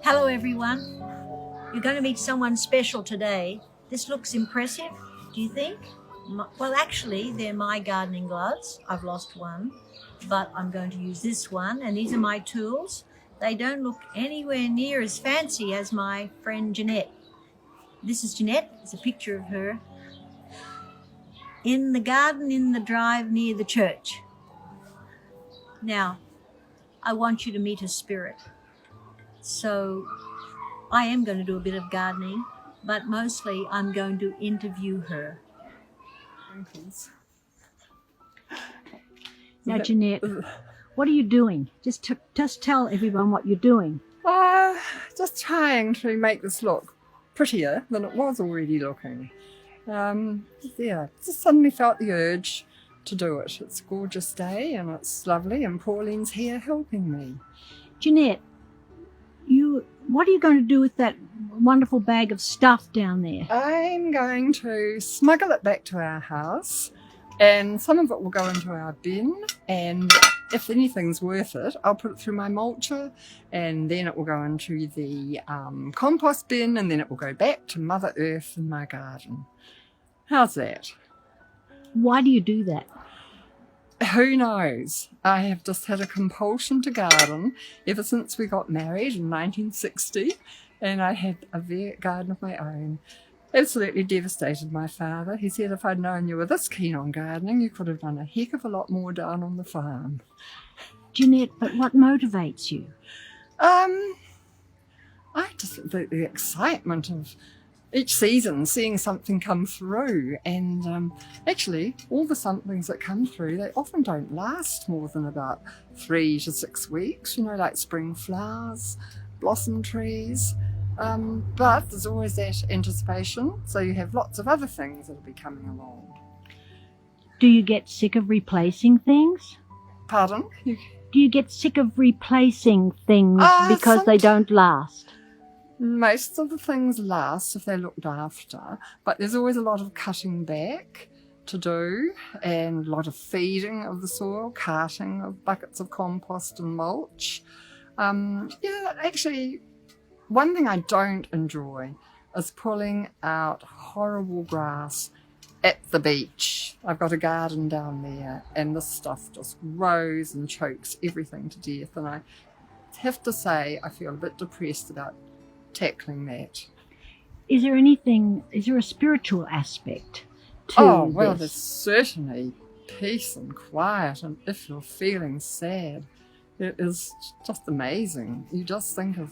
Hello everyone. You're going to meet someone special today. This looks impressive, do you think? Well, actually, they're my gardening gloves. I've lost one, but I'm going to use this one, and these are my tools. They don't look anywhere near as fancy as my friend Jeanette. This is Jeanette. It's a picture of her in the garden in the drive near the church. Now, I want you to meet her spirit. So I am going to do a bit of gardening, but mostly I'm going to interview her. Now, Jeanette, what are you doing? Just tell everyone what you're doing. Just trying to make this look prettier than it was already looking. Just suddenly felt the urge to do it. It's a gorgeous day and it's lovely, and Pauline's here helping me. Jeanette, what are you going to do with that wonderful bag of stuff down there? I'm going to smuggle it back to our house, and some of it will go into our bin, and if anything's worth it, I'll put it through my mulcher, and then it will go into the compost bin, and then it will go back to Mother Earth in my garden. How's that? Why do you do that? Who knows? I have just had a compulsion to garden ever since we got married in 1960, and I had a garden of my own. Absolutely devastated my father. He said if I'd known you were this keen on gardening, you could have done a heck of a lot more down on the farm. Jeanette, but what motivates you? I just the excitement of each season, seeing something come through, and actually all the somethings that come through, they often don't last more than about 3 to 6 weeks, like spring flowers, blossom trees, but there's always that anticipation, so you have lots of other things that'll be coming along. Do you get sick of replacing things? Pardon? Do you get sick of replacing things because they don't last? Most of the things last if they're looked after, but there's always a lot of cutting back to do, and a lot of feeding of the soil, carting of buckets of compost and mulch. Actually, one thing I don't enjoy is pulling out horrible grass at the beach. I've got a garden down there, and this stuff just grows and chokes everything to death, and I have to say I feel a bit depressed about tackling that. Is there a spiritual aspect to well, this? there's certainly peace and quiet, and if you're feeling sad, it is just amazing. You just think of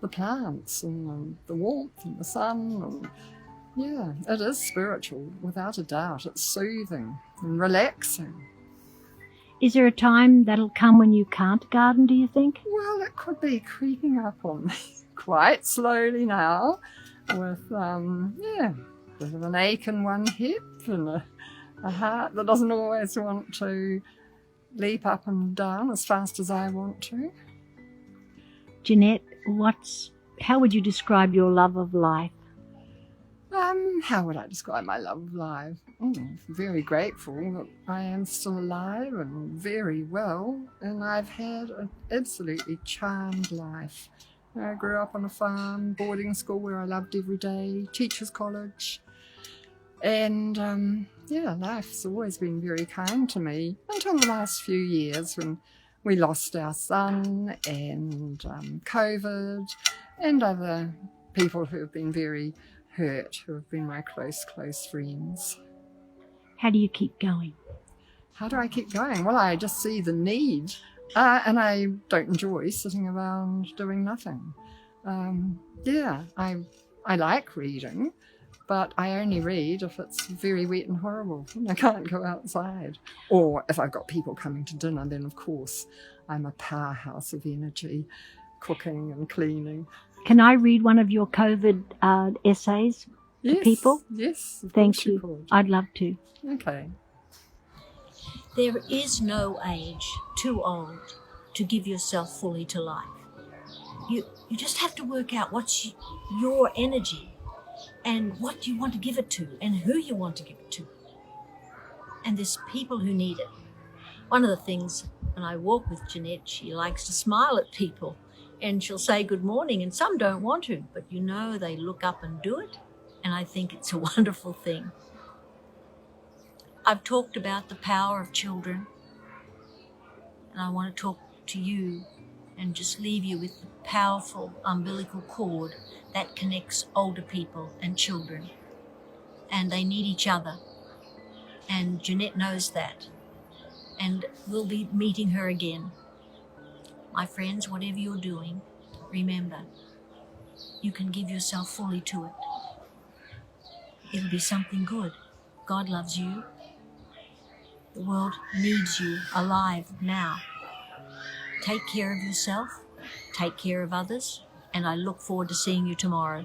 the plants and the warmth and the sun, and it is spiritual without a doubt. It's soothing and relaxing. Is there a time that'll come when you can't garden, do you think? Well, it could be creeping up on me quite slowly now, with a bit of an ache in one hip and a heart that doesn't always want to leap up and down as fast as I want to. Jeanette, how would you describe your love of life? How would I describe my love of life? Very grateful that I am still alive and very well, and I've had an absolutely charmed life. I grew up on a farm, boarding school where I loved every day, teachers' college, and life's always been very kind to me until the last few years when we lost our son, and COVID, and other people who have been very hurt, who have been my close friends. How do you keep going? How do I keep going? Well, I just see the need, and I don't enjoy sitting around doing nothing. I like reading, but I only read if it's very wet and horrible and I can't go outside. Or if I've got people coming to dinner, then of course I'm a powerhouse of energy, cooking and cleaning. Can I read one of your COVID essays to people? Yes. Thank you. I'd love to. Okay. There is no age too old to give yourself fully to life. You just have to work out what's your energy and what you want to give it to and who you want to give it to. And there's people who need it. One of the things when I walk with Jeanette, she likes to smile at people. and she'll say good morning, and some don't want to, but you know they look up and do it, and I think it's a wonderful thing. I've talked about the power of children, and I want to talk to you and just leave you with the powerful umbilical cord that connects older people and children, and they need each other, and Jeanette knows that, and we'll be meeting her again. My friends, whatever you're doing, remember, you can give yourself fully to it. It'll be something good. God loves you. The world needs you alive now. Take care of yourself, take care of others, and I look forward to seeing you tomorrow.